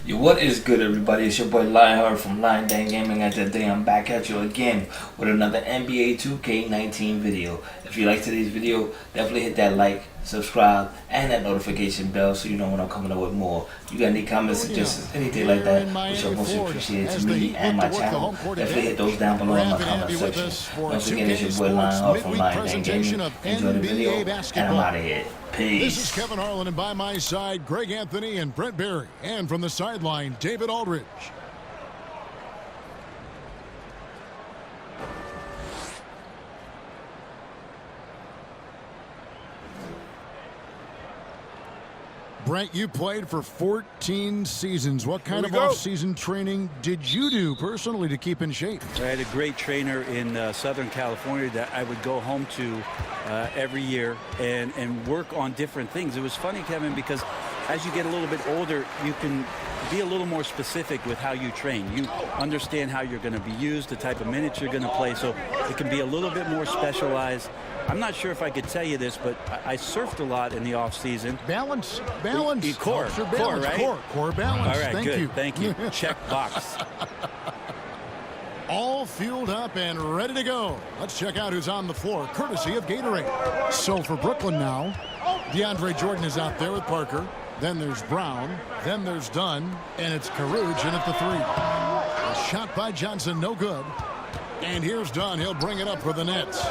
Yo, what is good, everybody? It's your boy Lionheart from Lion Dan Gaming, and today I'm back at you again with another NBA 2K19 video. If you like today's video, definitely hit that like, subscribe, and that notification bell so you know when I'm coming up with more. You got any comments, suggestions, anything like that, which I most appreciate to me and my channel. Definitely hit those down below in my comment section. Once again, it's your boy Lionheart from Lion Dan Gaming. Enjoy the video, and I'm out of here. Peace. This is Kevin Harlan, and by my side, Greg Anthony and Brent Barry. And from the sideline, David Aldridge. Brent, you played for 14 seasons. What kind of off-season training did you do personally to keep in shape? I had a great trainer in Southern California that I would go home to every year and work on different things. It was funny, Kevin, because as you get a little bit older, you can be a little more specific with how you train. You understand how you're going to be used, the type of minutes you're going to play, so it can be a little bit more specialized. I'm not sure if I could tell you this, but I surfed a lot in the off season. Balance. Core, right? Core balance. All right, Thank you. Thank you. Check box. All fueled up and ready to go. Let's check out who's on the floor, courtesy of Gatorade. So for Brooklyn now, DeAndre Jordan is out there with Parker. Then there's Brown. Then there's Dunn. And it's Caruge in at the three. A shot by Johnson, no good. And here's Dunn. He'll bring it up for the Nets.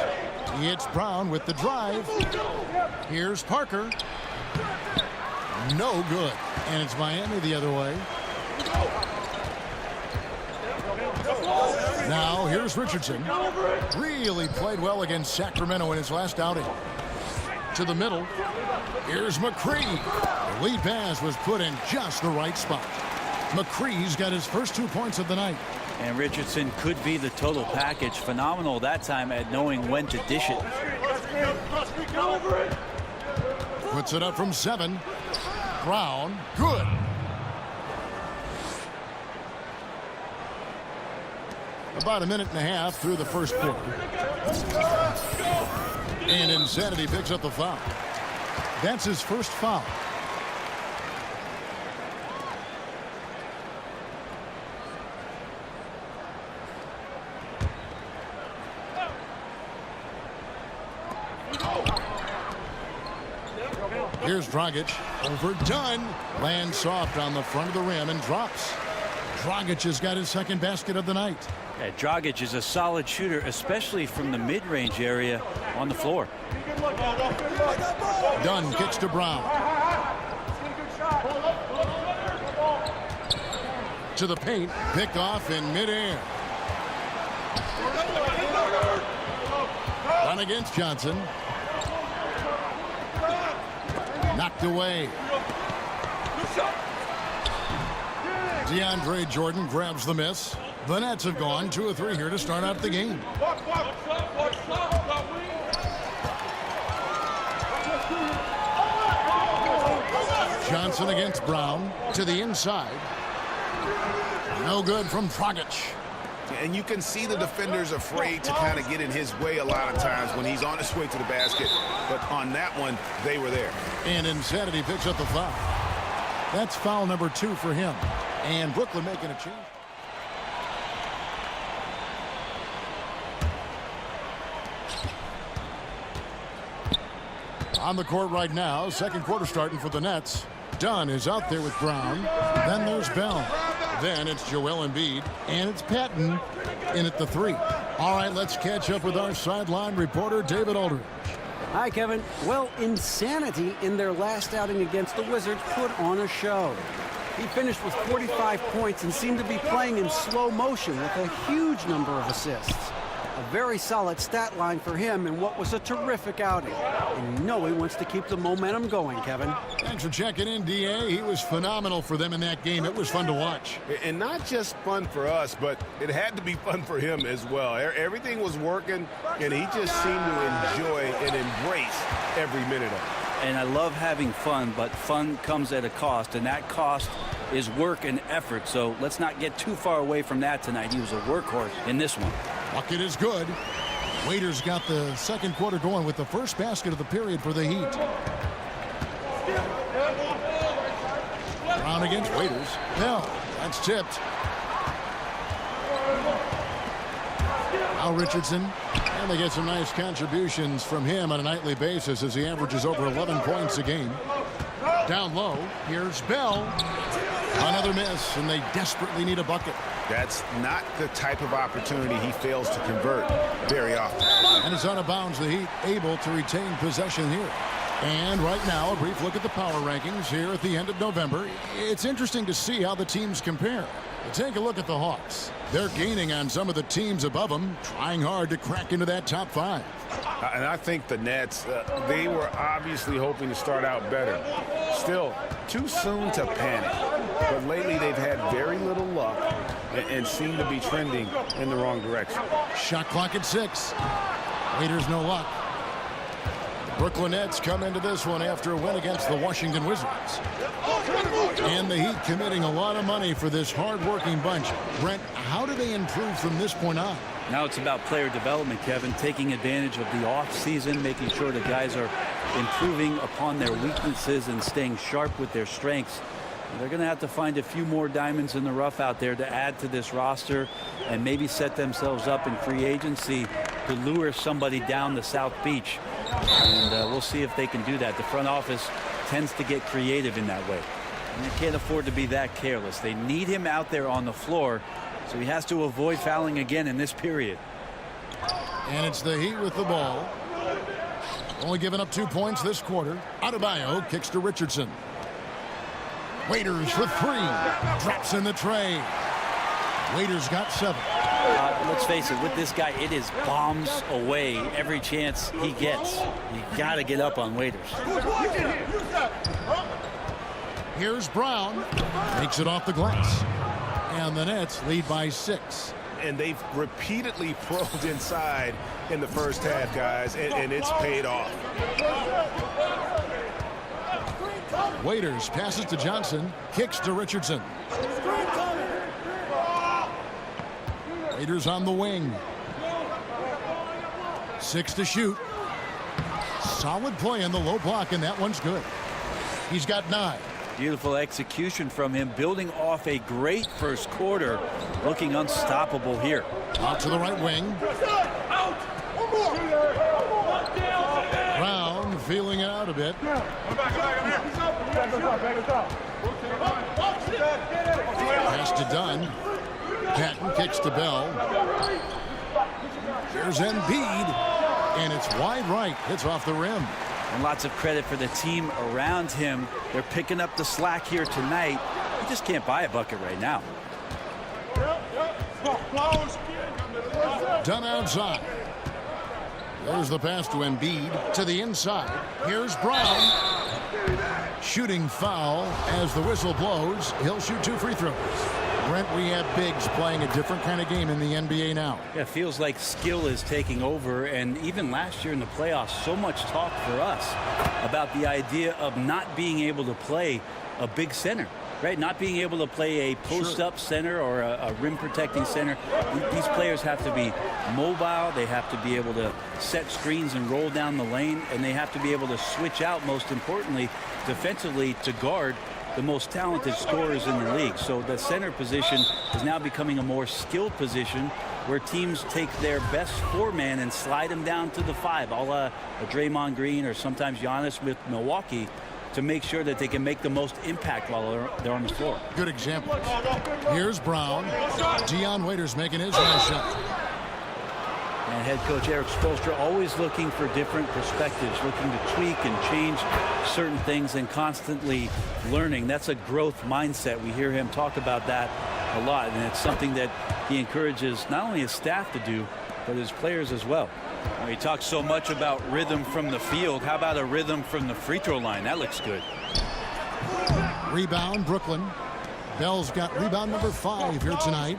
It's Brown with the drive. Here's Parker. No good. And it's Miami the other way. Now here's Richardson. Really played well against Sacramento in his last outing. To the middle. Here's McCree. The lead pass was put in just the right spot. McCree's got his first 2 points of the night. And Richardson could be the total package. Phenomenal that time at knowing when to dish it. Puts it up from 7. Brown, good. About a minute and a half through the first quarter. And Insanity picks up the foul. That's his first foul. Here's Dragic. Overdone. Lands soft on the front of the rim and drops. Dragic has got his second basket of the night. Yeah, Dragic is a solid shooter, especially from the mid-range area on the floor. Dunn kicks to Brown. To the paint. Picked off in midair. Run against Johnson. Knocked away. DeAndre Jordan grabs the miss. The Nets have gone 2 of 3 here to start out the game. Johnson against Brown to the inside. No good from Dragic. And you can see the defenders afraid to kind of get in his way a lot of times when he's on his way to the basket. But on that one, they were there. And Insanity picks up the foul. That's foul number 2 for him. And Brooklyn making a change. On the court right now, second quarter starting for the Nets. Dunn is out there with Brown. Then there's Bell. Then it's Joel Embiid. And it's Patton in at the 3. All right, let's catch up with our sideline reporter, David Aldridge. Hi, Kevin. Well, Insanity in their last outing against the Wizards put on a show. He finished with 45 points and seemed to be playing in slow motion with a huge number of assists. A very solid stat line for him in what was a terrific outing. And you know he wants to keep the momentum going, Kevin. Thanks for checking in, D.A. He was phenomenal for them in that game. It was fun to watch. And not just fun for us, but it had to be fun for him as well. Everything was working, and he just seemed to enjoy and embrace every minute of it. And I love having fun, but fun comes at a cost, and that cost is work and effort. So let's not get too far away from that tonight. He was a workhorse in this one. Bucket is good. Waiters got the second quarter going with the first basket of the period for the Heat. Brown against Waiters. Bell, that's tipped. Now Richardson. And they get some nice contributions from him on a nightly basis as he averages over 11 points a game. Down low, here's Bell. Another miss, and they desperately need a bucket. That's not the type of opportunity he fails to convert very often. And it's out of bounds. The Heat able to retain possession here. And right now, a brief look at the power rankings here at the end of November. It's interesting to see how the teams compare. Take a look at the Hawks. They're gaining on some of the teams above them, trying hard to crack into that top 5. And I think the Nets, they were obviously hoping to start out better. Still, too soon to panic. But lately, they've had very little luck and seem to be trending in the wrong direction. Shot clock at 6. Waiters no luck. Brooklyn Nets come into this one after a win against the Washington Wizards. And the Heat committing a lot of money for this hard-working bunch. Brent, how do they improve from this point on? Now it's about player development, Kevin, taking advantage of the off-season, making sure the guys are improving upon their weaknesses and staying sharp with their strengths. They're going to have to find a few more diamonds in the rough out there to add to this roster and maybe set themselves up in free agency to lure somebody down the South Beach. And we'll see if they can do that. The front office tends to get creative in that way. And they can't afford to be that careless. They need him out there on the floor, so he has to avoid fouling again in this period. And it's the Heat with the ball. Only giving up 2 points this quarter. Adebayo kicks to Richardson. Waiters for 3. Drops in the tray. Waiters got 7. Let's face it, with this guy, it is bombs away every chance he gets. You got to get up on Waiters. Here's Brown. Makes it off the glass. And the Nets lead by 6. And they've repeatedly probed inside in the first half, guys, and it's paid off. Waiters passes to Johnson. Kicks to Richardson. Waiters on the wing. 6 to shoot. Solid play in the low block, and that one's good. He's got 9. Beautiful execution from him, building off a great first quarter, looking unstoppable here. Out to the right wing. Brown feeling it out a bit. Pass to Dunn. Patton kicks to Bell. Here's Embiid, and it's wide right. Hits off the rim. And lots of credit for the team around him. They're picking up the slack here tonight. He just can't buy a bucket right now. Dunn outside. There's the pass to Embiid to the inside. Here's Brown. Shooting foul as the whistle blows. He'll shoot 2 free throws. Brent, we have bigs playing a different kind of game in the NBA now. Yeah, it feels like skill is taking over, and even last year in the playoffs, so much talk for us about the idea of not being able to play a big center, right? Not being able to play a post-up center or a rim-protecting center. These players have to be mobile. They have to be able to set screens and roll down the lane, and they have to be able to switch out, most importantly, defensively to guard the most talented scorers in the league. So the center position is now becoming a more skilled position where teams take their best 4-man and slide them down to the 5, a la a Draymond Green or sometimes Giannis with Milwaukee, to make sure that they can make the most impact while they're on the floor. Good example. Here's Brown. Dion Waiters making his last shot. And head coach Eric Spoelstra always looking for different perspectives, looking to tweak and change certain things and constantly learning. That's a growth mindset. We hear him talk about that a lot, and it's something that he encourages not only his staff to do, but his players as well. He talks so much about rhythm from the field. How about a rhythm from the free throw line? That looks good. Rebound, Brooklyn. Bell's got rebound number 5 here tonight.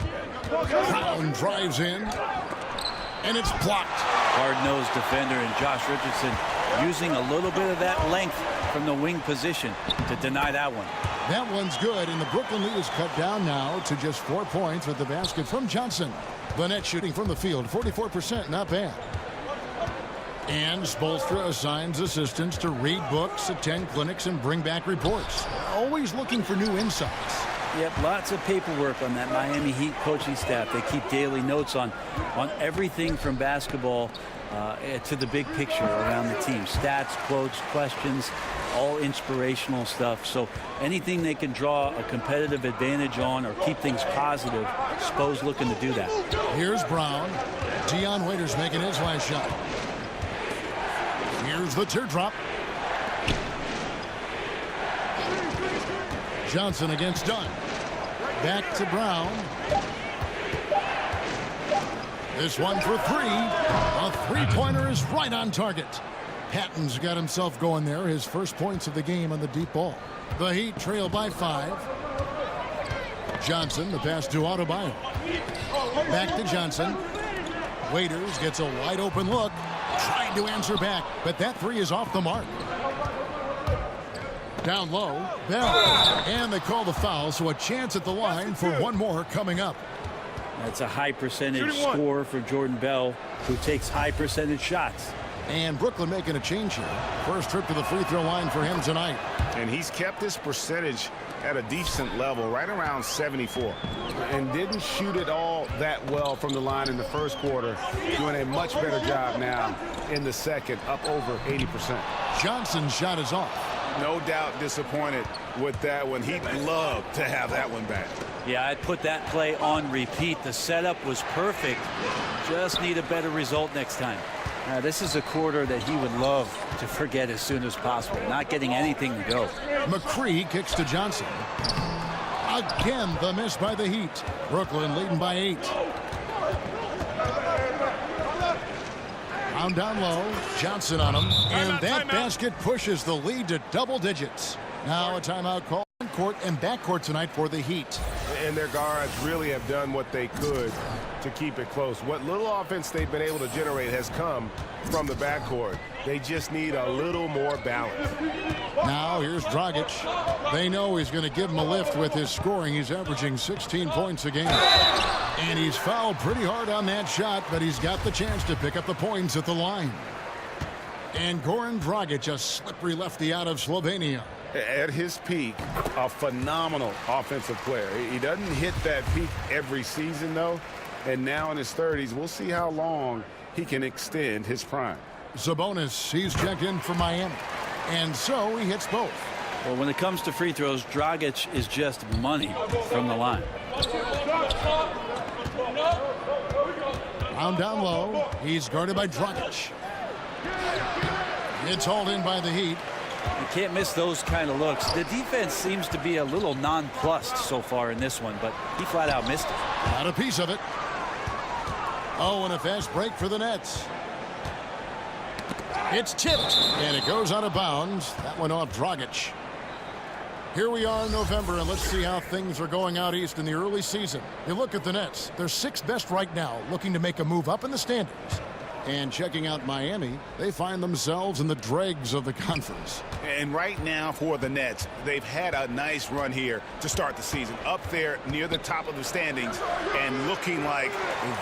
Brown drives in, and it's blocked. Hard-nosed defender and Josh Richardson using a little bit of that length from the wing position to deny that one. That one's good, and the Brooklyn lead is cut down now to just 4 points with the basket from Johnson. The Nets shooting from the field, 44%, not bad. And Spoelstra assigns assistants to read books, attend clinics, and bring back reports. Always looking for new insights. Yep, lots of paperwork on that Miami Heat coaching staff. They keep daily notes on everything from basketball to the big picture around the team. Stats, quotes, questions, all inspirational stuff. So anything they can draw a competitive advantage on or keep things positive, Spo's looking to do that. Here's Brown. Dion Waiters making his last shot. Here's the teardrop. Johnson against Dunn. Back to Brown. This one for three. A three-pointer is right on target. Patton's got himself going there. His first points of the game on the deep ball. The Heat trail by 5. Johnson, the pass to Adebayo. Back to Johnson. Waiters gets a wide open look. Trying to answer back, but that three is off the mark. Down low, Bell. And they call the foul, so a chance at the line for one more coming up. That's a high percentage score for Jordan Bell, who takes high percentage shots. And Brooklyn making a change here. First trip to the free throw line for him tonight. And he's kept his percentage at a decent level, right around 74. And didn't shoot it all that well from the line in the first quarter. Doing a much better job now in the second, up over 80%. Johnson's shot is off. No doubt disappointed with that one. He'd love to have that one back. Yeah, I'd put that play on repeat. The setup was perfect. Just need a better result next time. This is a quarter that he would love to forget as soon as possible. Not getting anything to go. McCree kicks to Johnson. Again, the miss by the Heat. Brooklyn leading by 8. Down low. Johnson on him. And that basket pushes the lead to double digits. Now a timeout call on court and backcourt tonight for the Heat. And their guards really have done what they could to keep it close. What little offense they've been able to generate has come from the backcourt. They just need a little more balance. Now here's Dragic. They know he's going to give him a lift with his scoring. He's averaging 16 points a game. And he's fouled pretty hard on that shot, but he's got the chance to pick up the points at the line. And Goran Dragic, a slippery lefty out of Slovenia. At his peak, a phenomenal offensive player. He doesn't hit that peak every season, though. And now in his 30s, we'll see how long he can extend his prime. Sabonis, he's checked in for Miami. And so he hits both. Well, when it comes to free throws, Dragic is just money from the line. Down low. He's guarded by Dragic. It's hauled in by the Heat. You can't miss those kind of looks. The defense seems to be a little nonplussed so far in this one, but he flat out missed it. Not a piece of it. Oh, and a fast break for the Nets. It's tipped, and it goes out of bounds. That went off Dragic. Here we are in November, and let's see how things are going out east in the early season. You look at the Nets. They're 6th best right now, looking to make a move up in the standings. And checking out Miami, they find themselves in the dregs of the conference. And right now for the Nets, they've had a nice run here to start the season. Up there near the top of the standings and looking like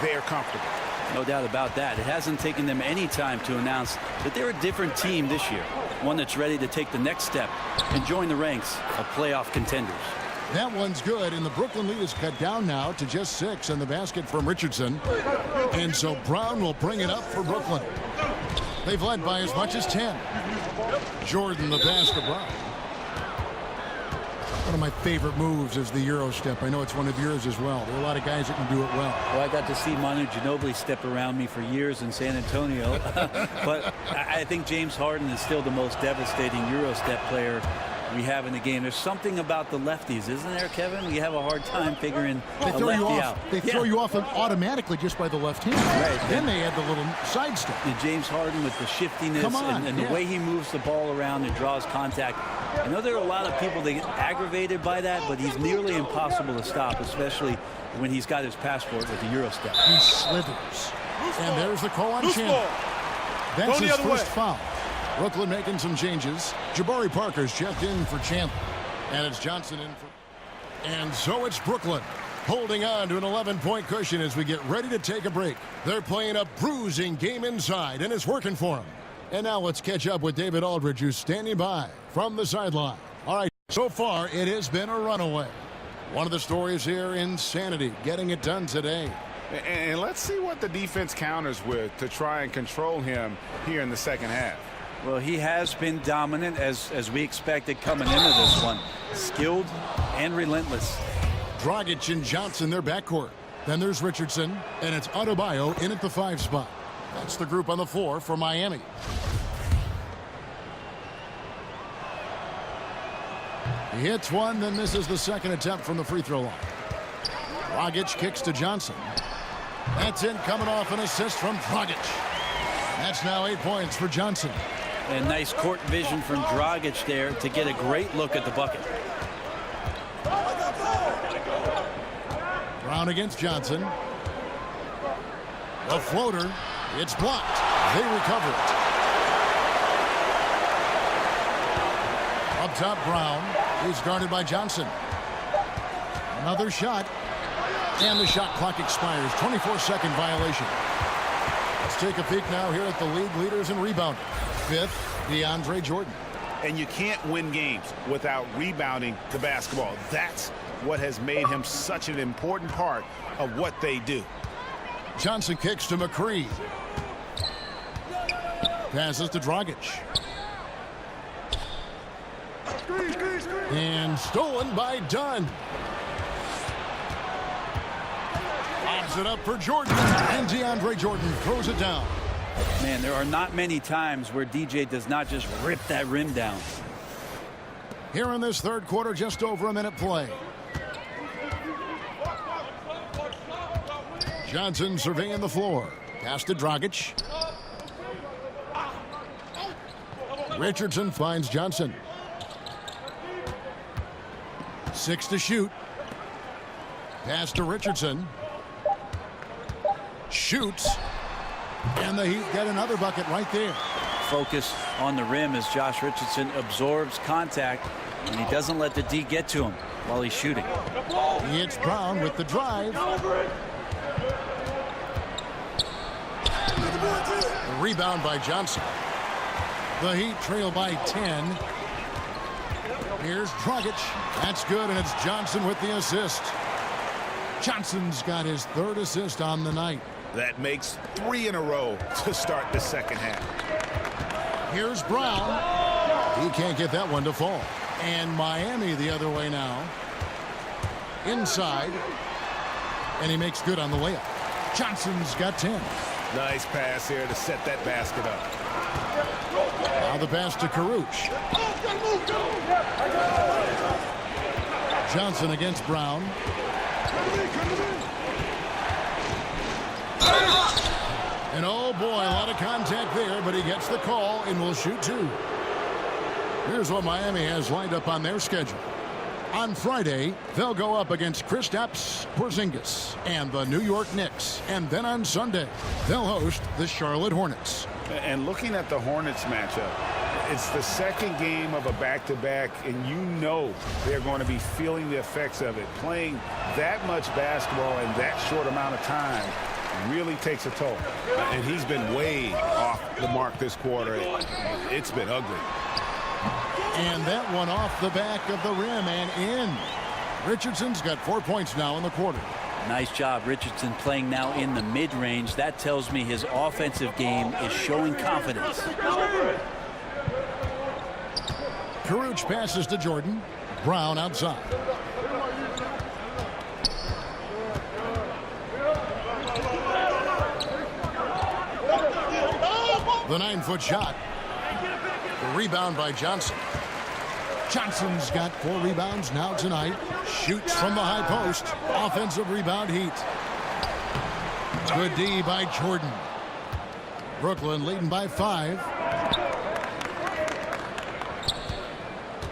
they're comfortable. No doubt about that. It hasn't taken them any time to announce that they're a different team this year. One that's ready to take the next step and join the ranks of playoff contenders. That one's good, and the Brooklyn lead is cut down now to just 6 in the basket from Richardson. And so Brown will bring it up for Brooklyn. They've led by as much as 10. Jordan, the pass to Brown. One of my favorite moves is the Euro step. I know it's one of yours as well. There are a lot of guys that can do it well. Well, I got to see Manu Ginobili step around me for years in San Antonio. But I think James Harden is still the most devastating Euro step player we have in the game. There's something about the lefties, isn't there, Kevin? We have a hard time figuring a lefty out. They throw you off automatically just by the left hand. Right. Then they add the little sidestep. And James Harden with the shiftiness and the way he moves the ball around and draws contact. I know there are a lot of people that get aggravated by that, but he's nearly impossible to stop, especially when he's got his passport with the Euro step. He slithers. And there's the call on Chandler. That's his first foul. Brooklyn making some changes. Jabari Parker's checked in for Chandler. And it's Johnson in for... And so it's Brooklyn. Holding on to an 11-point cushion as we get ready to take a break. They're playing a bruising game inside, and it's working for them. And now let's catch up with David Aldridge, who's standing by from the sideline. All right, so far it has been a runaway. One of the stories here, insanity, getting it done today. And let's see what the defense counters with to try and control him here in the second half. Well, he has been dominant as we expected coming into this one. Skilled and relentless. Dragic and Johnson, their backcourt. Then there's Richardson, and it's Adebayo in at the 5 spot. That's the group on the floor for Miami. He hits one, then misses the second attempt from the free throw line. Dragic kicks to Johnson. That's in, coming off an assist from Dragic. That's now 8 points for Johnson. And nice court vision from Dragic there to get a great look at the bucket. Brown against Johnson. The floater. It's blocked. They recover it. Up top, Brown. He's guarded by Johnson. Another shot. And the shot clock expires. 24-second violation. Let's take a peek now here at the league leaders in rebounding. 5th, DeAndre Jordan. And you can't win games without rebounding the basketball. That's what has made him such an important part of what they do. Johnson kicks to McCree. Passes to Dragic. And stolen by Dunn. Lobs it up for Jordan. And DeAndre Jordan throws it down. Man, there are not many times where DJ does not just rip that rim down. Here in this third quarter, just over a minute play. Johnson surveying the floor. Pass to Dragic. Richardson finds Johnson. 6 to shoot. Pass to Richardson. Shoots. And the Heat get another bucket right there. Focus on the rim as Josh Richardson absorbs contact, and he doesn't let the D get to him while he's shooting. It's Brown with the drive. The rebound by Johnson. The Heat trail by 10. Here's Dragic. That's good, and it's Johnson with the assist. Johnson's got his 3rd assist on the night. That makes 3 in a row to start the second half. Here's Brown. He can't get that one to fall. And Miami the other way now. Inside. And he makes good on the layup. Johnson's got 10. Nice pass here to set that basket up. Now the pass to Caruch. Johnson against Brown. And oh boy, a lot of contact there, but he gets the call and will shoot 2. Here's what Miami has lined up on their schedule. On Friday, they'll go up against Kristaps Porzingis and the New York Knicks. And then on Sunday, they'll host the Charlotte Hornets. And looking at the Hornets matchup, it's the second game of a back-to-back, and you know they're going to be feeling the effects of it. Playing that much basketball in that short amount of time really takes a toll. And he's been way off the mark this quarter. It's been ugly. And that one off the back of the rim and in. Richardson's got 4 points now in the quarter. Nice job, Richardson, playing now in the mid-range. That tells me his offensive game is showing confidence. Caruch passes to Jordan. Brown outside. The 9-foot shot. The rebound by Johnson. Johnson's got 4 rebounds now tonight. Shoots from the high post. Offensive rebound, Heat. Good D by Jordan. Brooklyn leading by 5.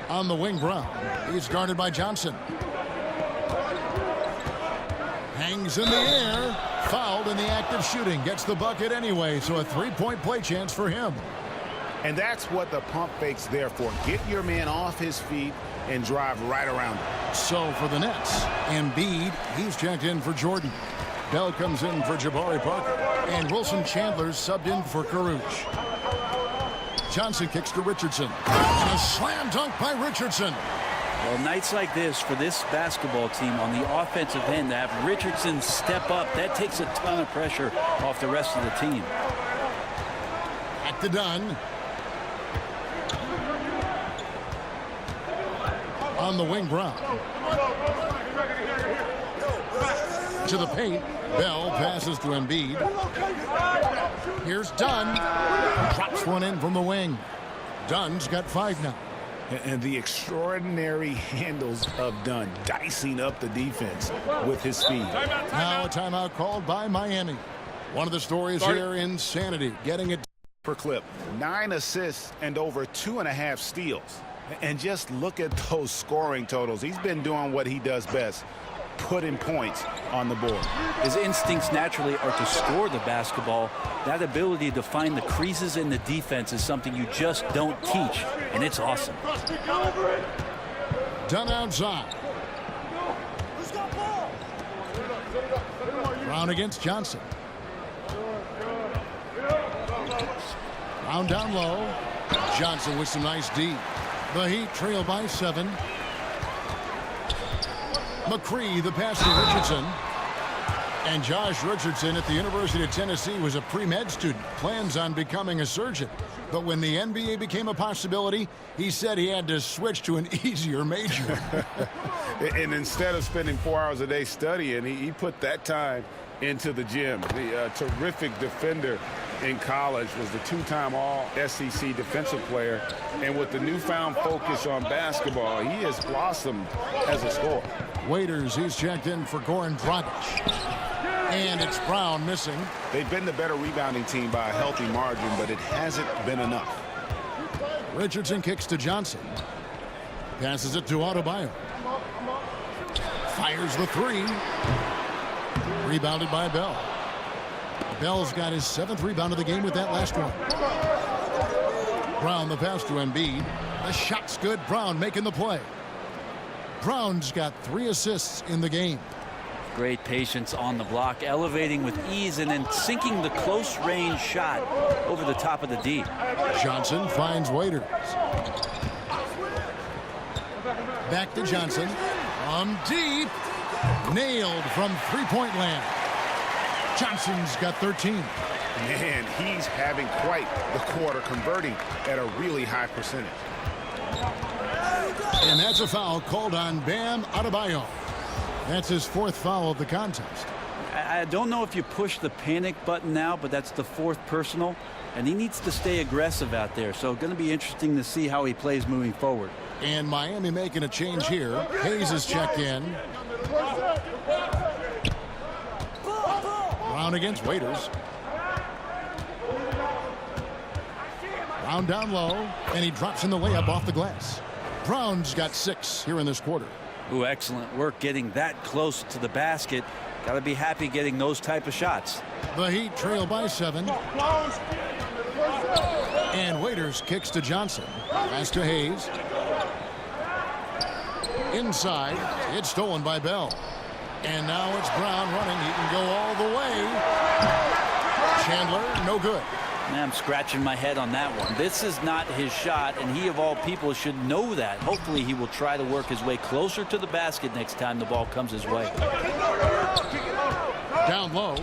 On the wing, Brown. He's guarded by Johnson. Hangs in the air. Fouled in the act of shooting. Gets the bucket anyway, so a 3-point play chance for him. And that's what the pump fake's there for. Get your man off his feet and drive right around him. So for the Nets, Embiid, he's checked in for Jordan. Bell comes in for Jabari Parker. And Wilson Chandler's subbed in for Caruge. Johnson kicks to Richardson. And a slam dunk by Richardson. Well, nights like this for this basketball team on the offensive end to have Richardson step up, that takes a ton of pressure off the rest of the team. Back to Dunn. On the wing, Brown. To the paint. Bell passes to Embiid. Here's Dunn. Drops one in from the wing. Dunn's got 5 now. And the extraordinary handles of Dunn, dicing up the defense with his speed. Now a timeout called by Miami. One of the stories here, insanity, getting it Per clip, 9 assists and over 2.5 steals. And just look at those scoring totals. He's been doing what he does best, putting points on the board. His instincts naturally are to score the basketball. That ability to find the creases in the defense is something you just don't teach, and it's awesome. Dunn outside. Brown against Johnson. Brown down low. Johnson with some nice D. The Heat trail by 7. McCree, the pass to Richardson. And Josh Richardson at the University of Tennessee was a pre-med student, plans on becoming a surgeon. But when the NBA became a possibility, he said he had to switch to an easier major. And instead of spending 4 hours a day studying, he put that time into the gym. The terrific defender in college, was the 2-time All-SEC defensive player. And with the newfound focus on basketball, he has blossomed as a scorer. Waiters, he's checked in for Goran Dragic. And it's Brown missing. They've been the better rebounding team by a healthy margin, but it hasn't been enough. Richardson kicks to Johnson. Passes it to Adebayo. Fires the 3. Rebounded by Bell. Bell's got his 7th rebound of the game with that last one. Brown the pass to Embiid. The shot's good. Brown making the play. Brown's got 3 assists in the game. Great patience on the block, elevating with ease and then sinking the close range shot over the top of the D. Johnson finds Waiters. Back to Johnson. From deep. Nailed from 3-point land. Johnson's got 13. Man, he's having quite the quarter, converting at a really high percentage. And that's a foul called on Bam Adebayo. That's his 4th foul of the contest. I don't know if you push the panic button now, but that's the 4th personal, and he needs to stay aggressive out there. So going to be interesting to see how he plays moving forward. And Miami making a change here. Hayes is checked in. Brown against Waiters. Brown down low, and he drops in the layup off the glass. Brown's got 6 here in this quarter. Ooh, excellent work getting that close to the basket. Got to be happy getting those type of shots. The Heat trail by 7. And Waiters kicks to Johnson. Pass to Hayes. Inside. It's stolen by Bell. And now it's Brown running. He can go all the way. Chandler, no good. I'm scratching my head on that one. This is not his shot, and he of all people should know that. Hopefully he will try to work his way closer to the basket next time the ball comes his way. Down low.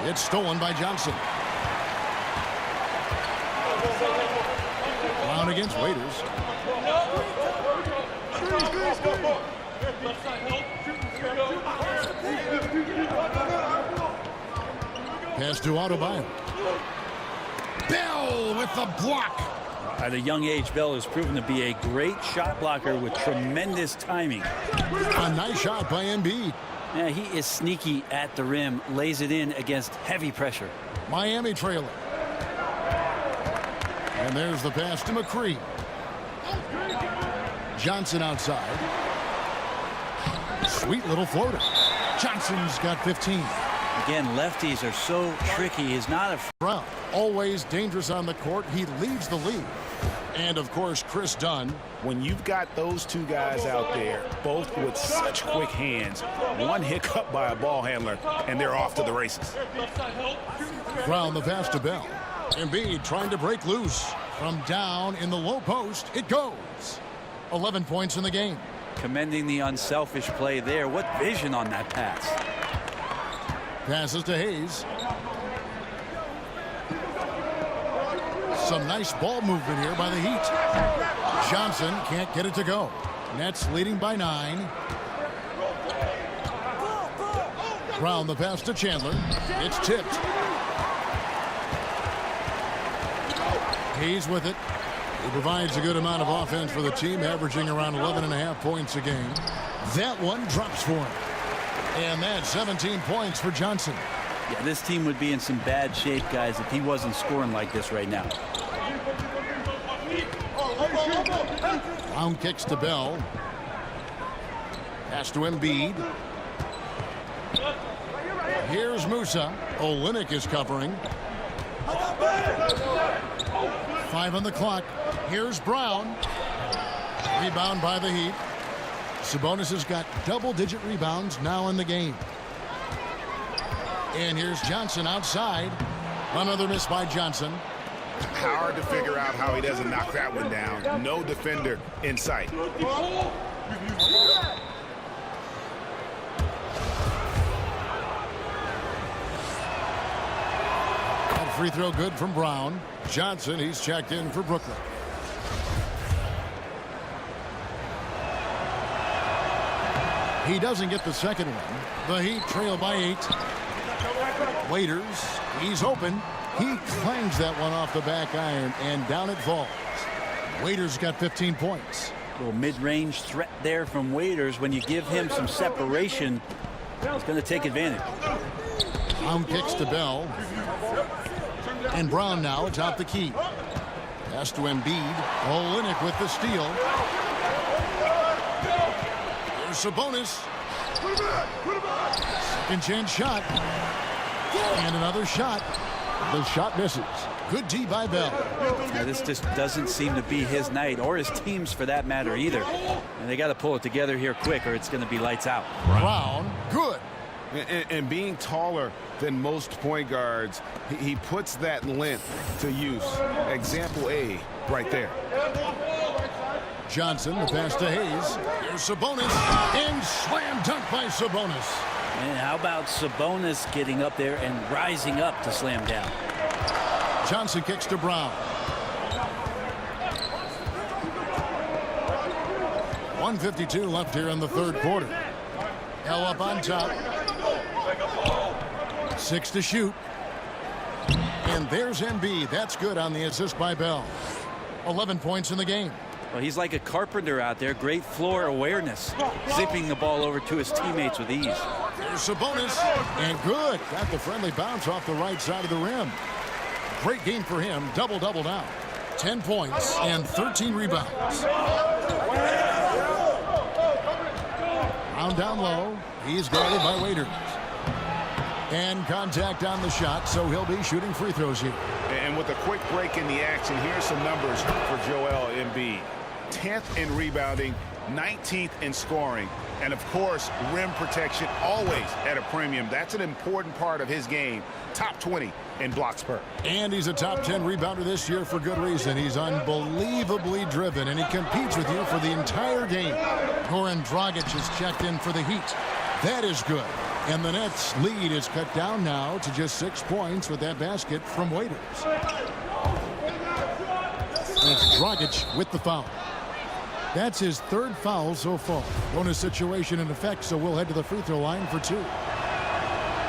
It's stolen by Johnson. Brown against Waiters. Pass to Adebayo. Bell with the block. At a young age, Bell has proven to be a great shot blocker with tremendous timing. A nice shot by Embiid. Yeah, he is sneaky at the rim, lays it in against heavy pressure. Miami trailing. And there's the pass to McCree. Johnson outside. Sweet little floater. Johnson's got 15. Again, lefties are so tricky. He's not a Brown. Always dangerous on the court. He leads the league. And, of course, Chris Dunn. When you've got those two guys out there, both with such quick hands, one hiccup by a ball handler, and they're off to the races. Brown the pass to Bell. Embiid trying to break loose. From down in the low post, it goes. 11 points in the game. Commending the unselfish play there. What vision on that pass. Passes to Hayes. Some nice ball movement here by the Heat. Johnson can't get it to go. Nets leading by 9. Brown the pass to Chandler. It's tipped. Hayes with it. He provides a good amount of offense for the team, averaging around 11.5 points a game. That one drops for him. And that's 17 points for Johnson. Yeah, this team would be in some bad shape, guys, if he wasn't scoring like this right now. Brown kicks to Bell. Pass to Embiid. Here's Musa. Olynyk is covering. 5 on the clock. Here's Brown. Rebound by the Heat. Sabonis has got double-digit rebounds now in the game. And here's Johnson outside. Another miss by Johnson. Hard to figure out how he doesn't knock that one down. No defender in sight. That free throw good from Brown. Johnson, he's checked in for Brooklyn. He doesn't get the second one. The Heat trail by 8. Waiters, he's open. He clangs that one off the back iron, and down it falls. Waiters got 15 points. A little mid-range threat there from Waiters. When you give him some separation, he's going to take advantage. Brown kicks to Bell. And Brown now atop the key. Pass to Embiid. Olynyk with the steal. There's Sabonis. Second chance shot. And another shot. The shot misses. Good D by Bell. Now, this just doesn't seem to be his night, or his team's for that matter either. And they got to pull it together here quick, or it's going to be lights out. Brown, good. And being taller than most point guards, he puts that length to use. Example A right there. Johnson, the pass to Hayes. Here's Sabonis. And slam dunk by Sabonis. And how about Sabonis getting up there and rising up to slam down? Johnson kicks to Brown. 1:52 left here in the third quarter. L up on top. 6 to shoot. And there's Embiid. That's good on the assist by Bell. 11 points in the game. Well, he's like a carpenter out there. Great floor awareness. Zipping the ball over to his teammates with ease. There's Sabonis. And good. Got the friendly bounce off the right side of the rim. Great game for him. Double-double now. 10 points and 13 rebounds. Brown down low. He's guarded by Waiters. And contact on the shot, so he'll be shooting free throws here. And with a quick break in the action, here's some numbers for Joel Embiid. 10th in rebounding, 19th in scoring, and of course, rim protection always at a premium. That's an important part of his game. Top 20 in blocks per. And he's a top 10 rebounder this year for good reason. He's unbelievably driven, and he competes with you for the entire game. Goran Dragic is checked in for the Heat. That is good. And the Nets' lead is cut down now to just 6 points with that basket from Waiters. And it's Dragic with the foul. That's his third foul so far. Bonus situation in effect, so we'll head to the free throw line for 2.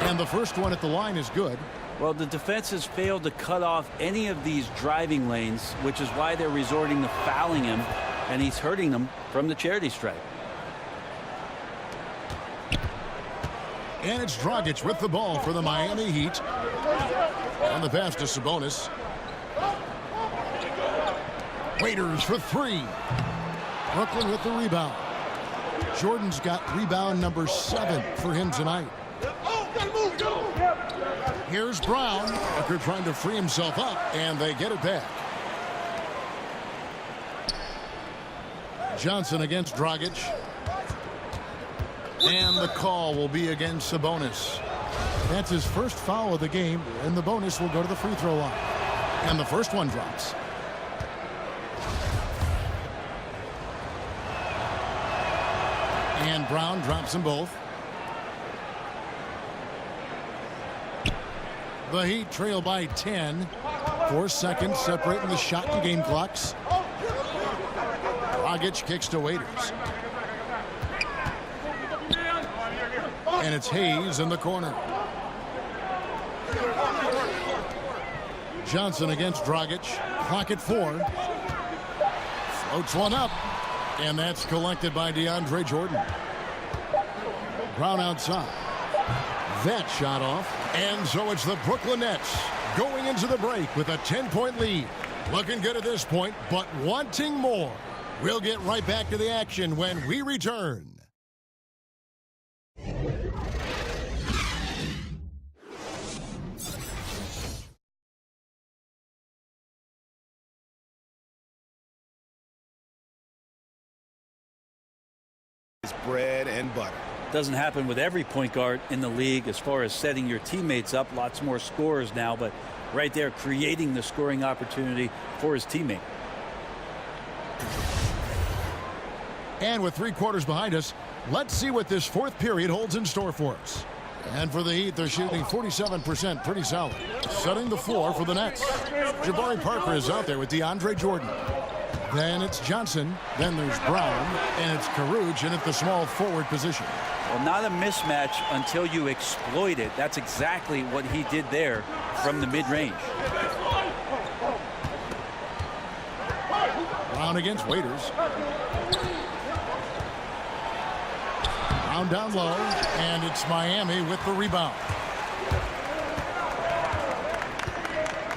And the first one at the line is good. Well, the defense has failed to cut off any of these driving lanes, which is why they're resorting to fouling him, and he's hurting them from the charity stripe. And it's Dragic with the ball for the Miami Heat. On the pass to Sabonis. Waiters for 3. Brooklyn with the rebound. Jordan's got rebound number 7 for him tonight. Here's Brown. Tucker trying to free himself up, and they get it back. Johnson against Dragic. And the call will be against Sabonis. That's his first foul of the game, and the bonus will go to the free throw line. And the first one drops. And Brown drops them both. The Heat trail by 10. 4 seconds separating the shot and game clocks. Dragic kicks to Waiters. And it's Hayes in the corner. Johnson against Dragic. Clock at 4. Floats one up. And that's collected by DeAndre Jordan. Brown outside. That shot off. And so it's the Brooklyn Nets going into the break with a 10-point lead. Looking good at this point, but wanting more. We'll get right back to the action when we return. Bread and butter. Doesn't happen with every point guard in the league as far as setting your teammates up. Lots more scorers now, but right there creating the scoring opportunity for his teammate. And with 3 quarters behind us, let's see what this fourth period holds in store for us. And for the Heat, they're shooting 47%, pretty solid. Setting the floor for the Nets. Jabari Parker is out there with DeAndre Jordan. Then it's Johnson. Then there's Brown. And it's Caruge in at the small forward position. Well, not a mismatch until you exploit it. That's exactly what he did there from the mid-range. Brown against Waiters. Brown down low. And it's Miami with the rebound.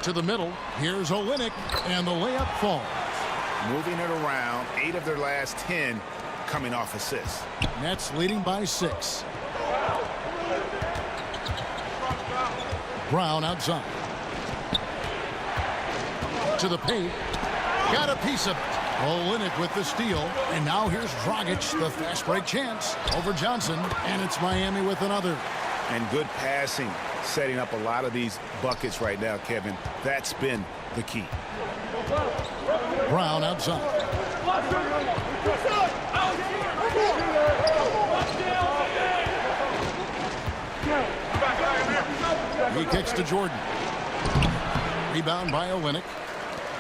To the middle. Here's Olynyk. And the layup falls. Moving it around, 8 of their last 10 coming off assists. Nets leading by 6. Brown outside. To the paint. Got a piece of it. Olynyk with the steal. And now here's Dragic, the fast break chance over Johnson. And it's Miami with another. And good passing, setting up a lot of these buckets right now, Kevin. That's been the key. Brown outside. He kicks to Jordan. Rebound by Olynyk.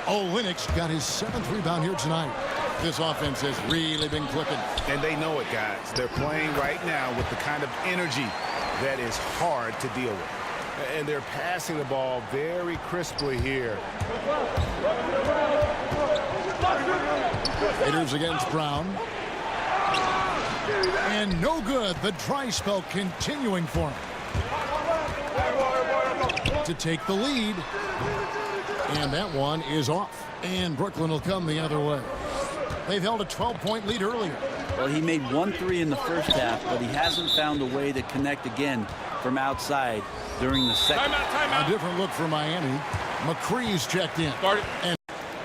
Olynyk's got his 7th rebound here tonight. This offense has really been clicking. And they know it, guys. They're playing right now with the kind of energy that is hard to deal with. And they're passing the ball very crisply here. Raiders against Brown. And no good. The dry spell continuing for him. To take the lead. And that one is off. And Brooklyn will come the other way. They've held a 12-point lead earlier. Well, he made 1 3 in the first half, but he hasn't found a way to connect again from outside during the second. A different look for Miami. McCree's checked in. And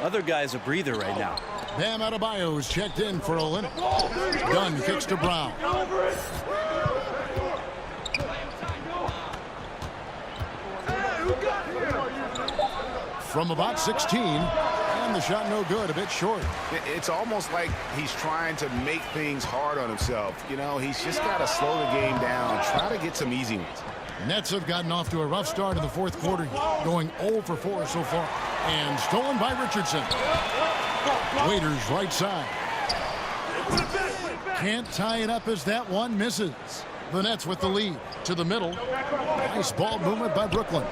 Other guy's a breather right now. Bam Adebayo's checked in for Olynyk. Dunn kicks to Brown. From about 16, and the shot no good, a bit short. It's almost like he's trying to make things hard on himself. You know, he's just got to slow the game down, try to get some easy ones. Nets have gotten off to a rough start in the fourth quarter, going 0 for 4 so far. And stolen by Richardson. Waiters right side. Can't tie it up as that one misses. The Nets with the lead. To the middle. Nice ball movement by Brooklyn.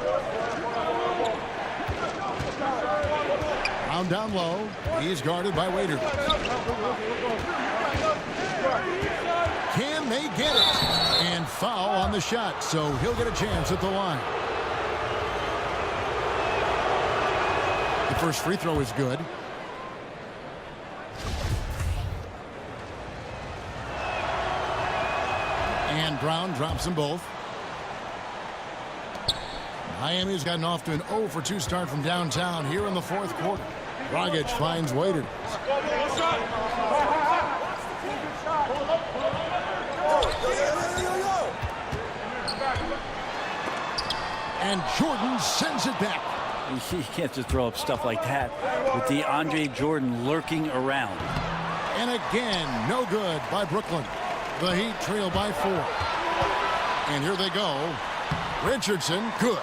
Brown down low. He's guarded by Waiters. Can they get it? And foul on the shot, so he'll get a chance at the line. The first free throw is good. And Brown drops them both. Miami's gotten off to an 0 for 2 start from downtown here in the fourth quarter. Dragic finds Waiters. And Jordan sends it back. You can't just throw up stuff like that with DeAndre Jordan lurking around. And again, no good by Brooklyn. The Heat trail by 4. And here they go. Richardson, good.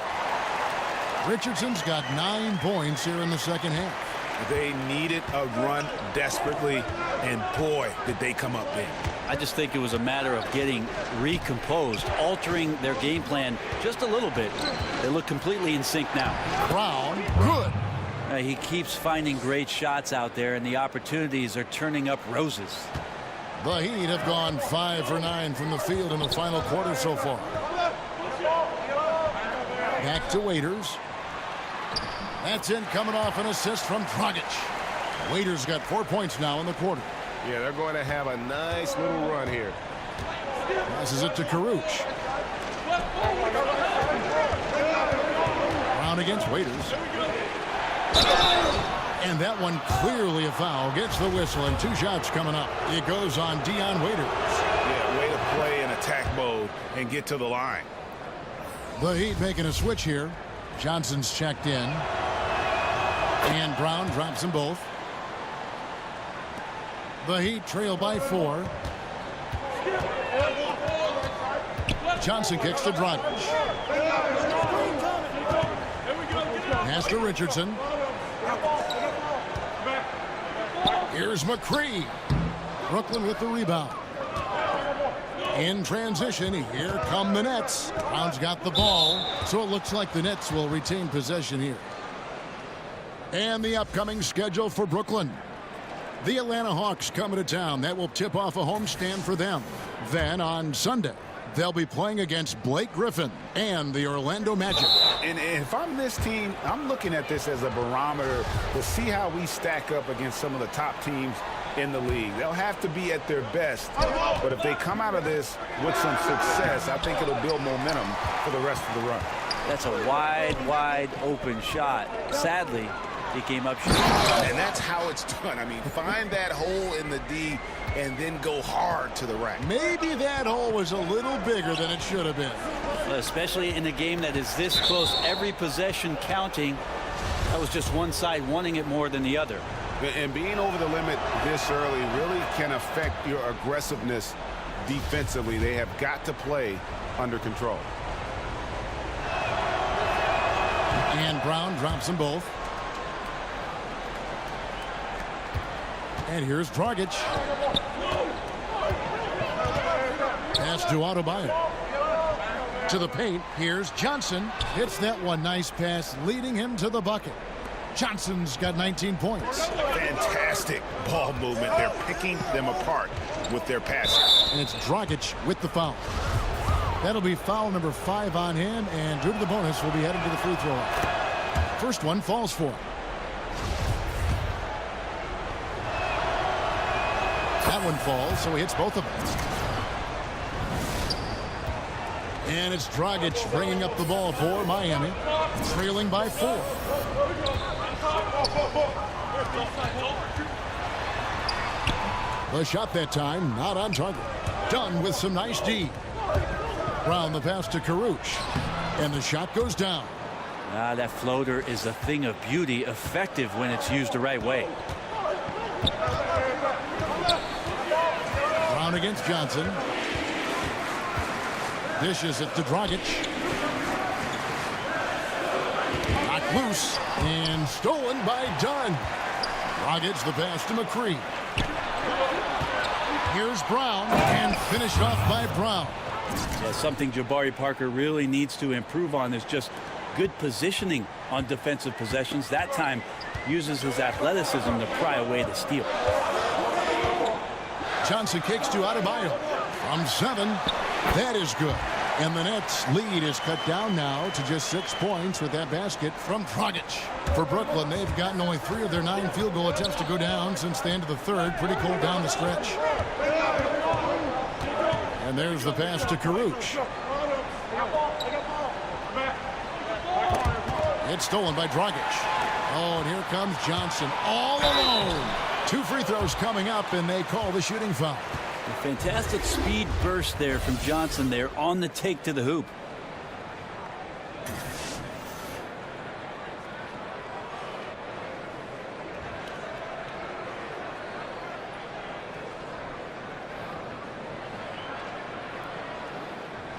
Richardson's got 9 points here in the second half. They needed a run desperately, and boy, did they come up big. I just think it was a matter of getting recomposed, altering their game plan just a little bit. They look completely in sync now. Brown, good. He keeps finding great shots out there, and the opportunities are turning up roses. The Heat have gone 5 for 9 from the field in the final quarter so far. Back to Waiters. That's in, coming off an assist from Dragic. Waiters got 4 points now in the quarter. Yeah, they're going to have a nice little run here. Passes it to Karuch. Brown against Waiters. And that one clearly a foul. Gets the whistle, and 2 shots coming up. It goes on Dion Waiters. Yeah, way to play in attack mode and get to the line. The Heat making a switch here. Johnson's checked in. And Brown drops them both. The Heat trail by 4. Johnson kicks to Dragic. Pass to Richardson. Here's McCree. Brooklyn with the rebound. In transition, here come the Nets. Brown's got the ball, so it looks like the Nets will retain possession here. And the upcoming schedule for Brooklyn. The Atlanta Hawks coming to town. That will tip off a homestand for them. Then on Sunday, they'll be playing against Blake Griffin and the Orlando Magic. And if I'm this team, I'm looking at this as a barometer to see how we stack up against some of the top teams in the league. They'll have to be at their best, but if they come out of this with some success, I think it'll build momentum for the rest of the run. That's a wide open shot. Sadly, it came up short. And that's how it's done. I mean, find that hole in the D and then go hard to the rack. Maybe that hole was a little bigger than it should have been. Especially in a game that is this close, every possession counting. That was just one side wanting it more than the other. And being over the limit this early really can affect your aggressiveness defensively. They have got to play under control. And Brown drops them both. And here's Dragic. Pass to Adebayo. To the paint. Here's Johnson. Hits that one. Nice pass, leading him to the bucket. Johnson's got 19 points. Fantastic ball movement. They're picking them apart with their passing. And it's Dragic with the foul. That'll be foul number 5 on him, and due to the bonus, will be headed to the free throw line. First one falls for him. That one falls, so he hits both of them. And it's Dragic bringing up the ball for Miami, trailing by 4. The shot that time, not on target. Done with some nice D. Brown the pass to Karuch. And the shot goes down. That floater is a thing of beauty, effective when it's used the right way. Brown against Johnson. Dishes it to Dragic. Knocked loose and stolen by Dunn. Dragic the pass to McCree. Here's Brown and finished off by Brown. Something Jabari Parker really needs to improve on is just good positioning on defensive possessions. That time uses his athleticism to pry away the steal. Johnson kicks to Adebayo from 7. That is good. And the Nets lead is cut down now to just 6 points with that basket from Dragic. For Brooklyn, they've gotten only 3 of their 9 field goal attempts to go down since the end of the third. Pretty cold down the stretch. And there's the pass to Karuch. It's stolen by Dragic. Oh, and here comes Johnson all alone. 2 free throws coming up, and they call the shooting foul. A fantastic speed burst there from Johnson there on the take to the hoop.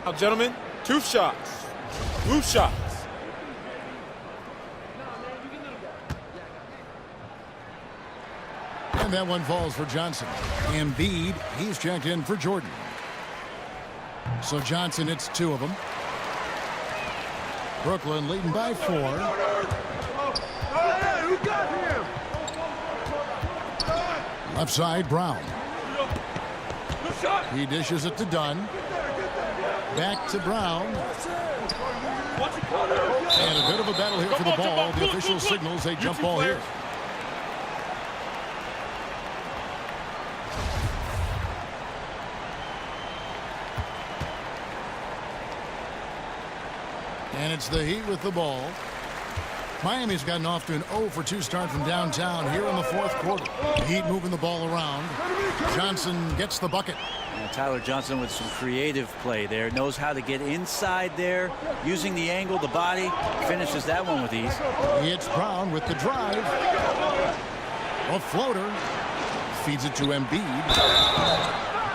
Now, gentlemen, 2 shots. 2 shots. And that one falls for Johnson. Embiid, he's checked in for Jordan. So Johnson hits 2 of them. Brooklyn leading by 4. Left side, Brown. He dishes it to Dunn. Back to Brown. And a bit of a battle here for the ball. The official signals a jump ball here. And it's the Heat with the ball. Miami's gotten off to an 0-for-2 start from downtown here in the 4th quarter. The Heat moving the ball around. Johnson gets the bucket. And Tyler Johnson with some creative play there. Knows how to get inside there. Using the angle, the body. Finishes that one with ease. It's Brown with the drive. A floater. Feeds it to Embiid.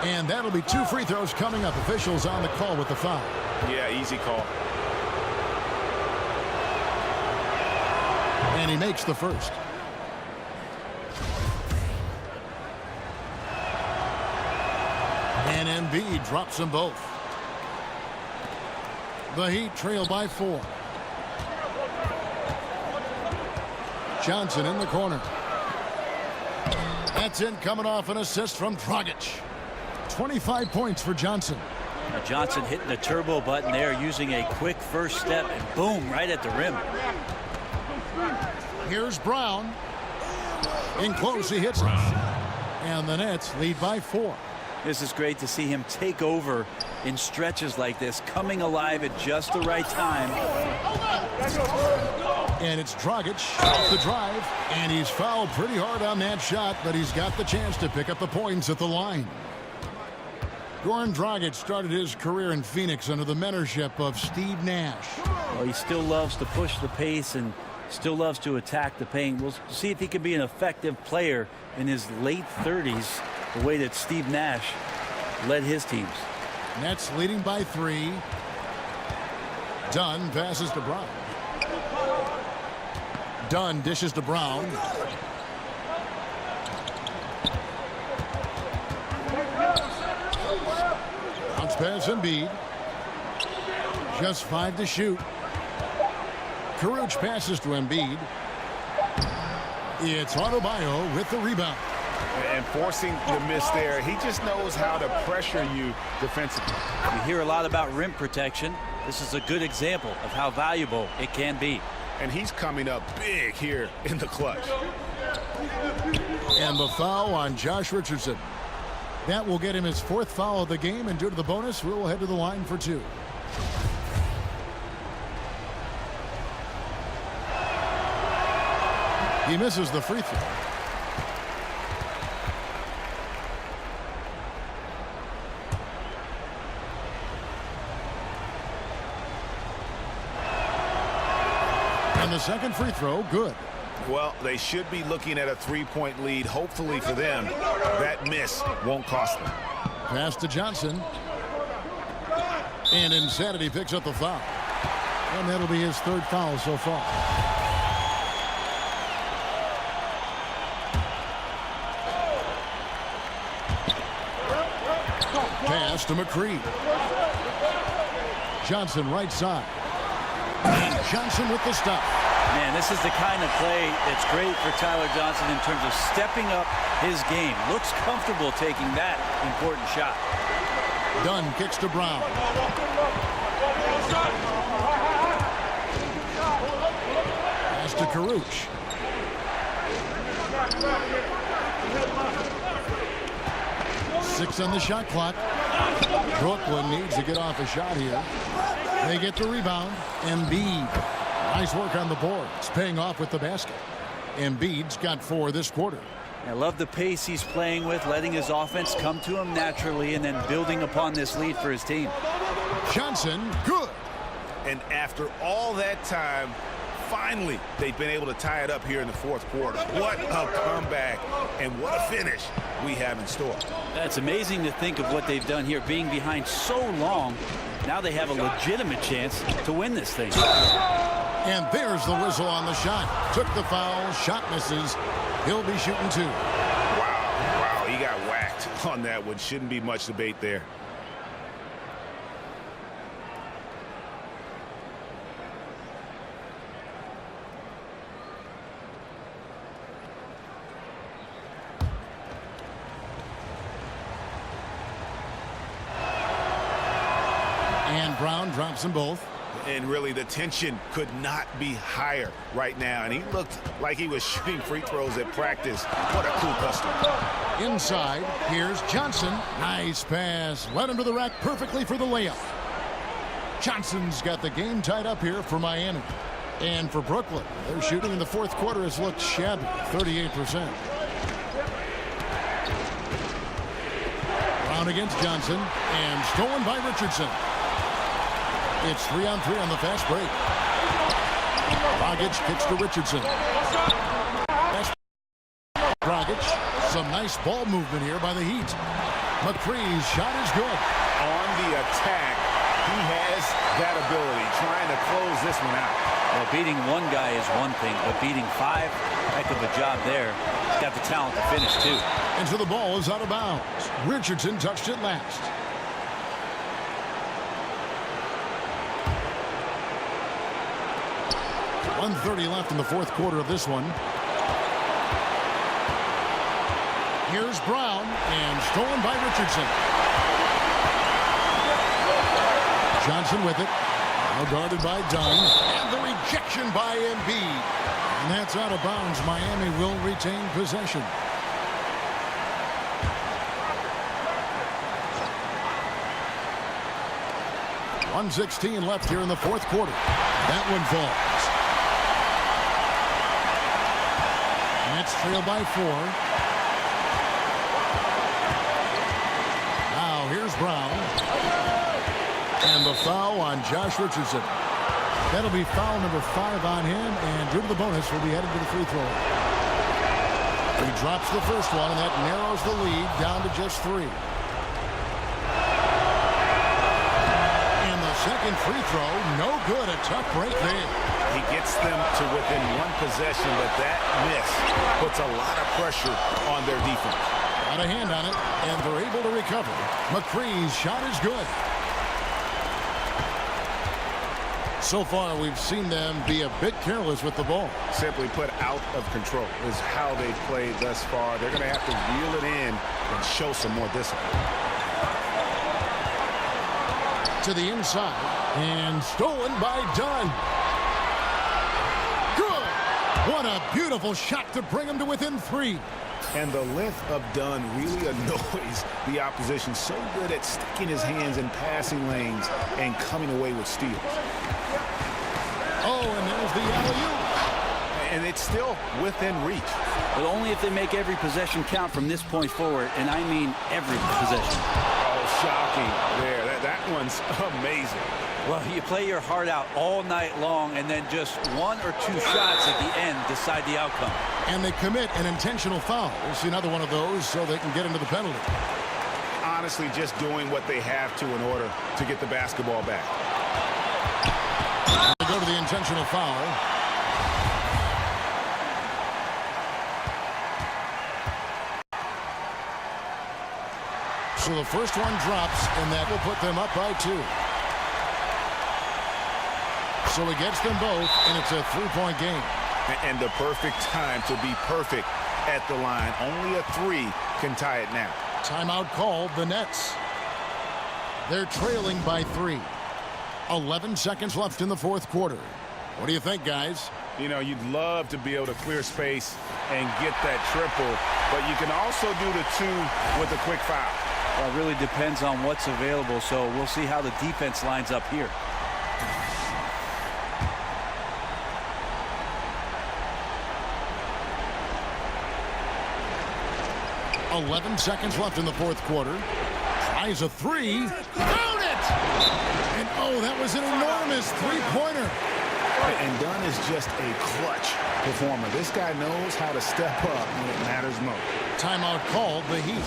And that'll be 2 free throws coming up. Officials on the call with the foul. Yeah, easy call. And he makes the first. And Embiid drops them both. The Heat trail by 4. Johnson in the corner. That's in, coming off an assist from Dragic. 25 points for Johnson. Now Johnson hitting the turbo button there, using a quick first step, and boom, right at the rim. Here's Brown. In close, he hits it. And the Nets lead by 4. This is great to see him take over in stretches like this, coming alive at just the right time. And it's Dragic off the drive. And he's fouled pretty hard on that shot, but he's got the chance to pick up the points at the line. Goran Dragic started his career in Phoenix under the mentorship of Steve Nash. Well, he still loves to push the pace and still loves to attack the paint. We'll see if he can be an effective player in his late 30s, the way that Steve Nash led his teams. Nets leading by 3. Dunn passes to Brown. Dunn dishes to Brown. Bounce pass Embiid. Just 5 to shoot. Caruch passes to Embiid. It's Adebayo with the rebound. And forcing the miss there, he just knows how to pressure you defensively. You hear a lot about rim protection. This is a good example of how valuable it can be. And he's coming up big here in the clutch. And the foul on Josh Richardson. That will get him his 4th foul of the game, and due to the bonus, we'll head to the line for 2. He misses the free throw. And the second free throw, good. Well, they should be looking at a 3-point lead. Hopefully for them, that miss won't cost them. Pass to Johnson. And Insanity picks up the foul. And that'll be his 3rd foul so far. Pass to McCree. Johnson right side. And Johnson with the stop. Man, this is the kind of play that's great for Tyler Johnson in terms of stepping up his game. Looks comfortable taking that important shot. Dunn kicks to Brown. Pass to Caruch. Six on the shot clock. Brooklyn needs to get off a shot here. They get the rebound. Embiid. Nice work on the boards, paying off with the basket. Embiid's got 4 this quarter. I love the pace he's playing with, letting his offense come to him naturally and then building upon this lead for his team. Johnson, good. And after all that time, finally, they've been able to tie it up here in the fourth quarter. What a comeback and what a finish we have in store. It's amazing to think of what they've done here, being behind so long. Now they have a legitimate chance to win this thing. And there's the whistle on the shot. Took the foul, shot misses. He'll be shooting 2. Wow, he got whacked on that one. Shouldn't be much debate there. And Brown drops them both. And really, the tension could not be higher right now. And he looked like he was shooting free throws at practice. What a cool customer. Inside, here's Johnson. Nice pass. Led him to the rack perfectly for the layup. Johnson's got the game tied up here for Miami. And for Brooklyn, their shooting in the fourth quarter has looked shabby, 38%. Brown against Johnson, and stolen by Richardson. It's 3-on-3 on the fast break. Dragic kicks to Richardson. Dragic, some nice ball movement here by the Heat. McCree's shot is good. On the attack, he has that ability, trying to close this one out. Well, beating one guy is one thing, but beating 5, heck of a job there. He's got the talent to finish, too. And so the ball is out of bounds. Richardson touched it last. .130 left in the fourth quarter of this one. Here's Brown, and stolen by Richardson. Johnson with it. Now guarded by Dunn. And the rejection by Embiid. And that's out of bounds. Miami will retain possession. .116 left here in the fourth quarter. That one falls. Nets trail by 4. Now here's Brown. And the foul on Josh Richardson. That'll be foul number 5 on him, and due to the bonus, will be headed to the free throw. He drops the first one, and that narrows the lead down to just 3. And the second free throw, no good. A tough break there. He gets them to within 1 possession, but that miss puts a lot of pressure on their defense. Got a hand on it, and they're able to recover. McCree's shot is good. So far, we've seen them be a bit careless with the ball. Simply put, out of control is how they've played thus far. They're going to have to reel it in and show some more discipline. To the inside, and stolen by Dunn. Good! What a beautiful shot to bring him to within 3. And the length of Dunn really annoys the opposition. So good at sticking his hands in passing lanes and coming away with steals. Oh, and there's the alley-oop. And it's still within reach. But only if they make every possession count from this point forward, and I mean every possession. Oh, shocking there. That one's amazing. Well, you play your heart out all night long, and then just 1 or 2 shots at the end decide the outcome. And they commit an intentional foul. We'll see another one of those so they can get into the penalty. Honestly, just doing what they have to in order to get the basketball back. They go to the intentional foul. So the first one drops, and that will put them up by 2. So he gets them both, and it's a 3-point game. And the perfect time to be perfect at the line. Only a 3 can tie it now. Timeout called, the Nets. They're trailing by 3. 11 seconds left in the fourth quarter. What do you think, guys? You know, you'd love to be able to clear space and get that triple, but you can also do the 2 with a quick foul. Well, it really depends on what's available, so we'll see how the defense lines up here. 11 seconds left in the fourth quarter. Tries a three. Found it! And oh, that was an enormous three-pointer. And Dunn is just a clutch performer. This guy knows how to step up when it matters most. Timeout called the Heat.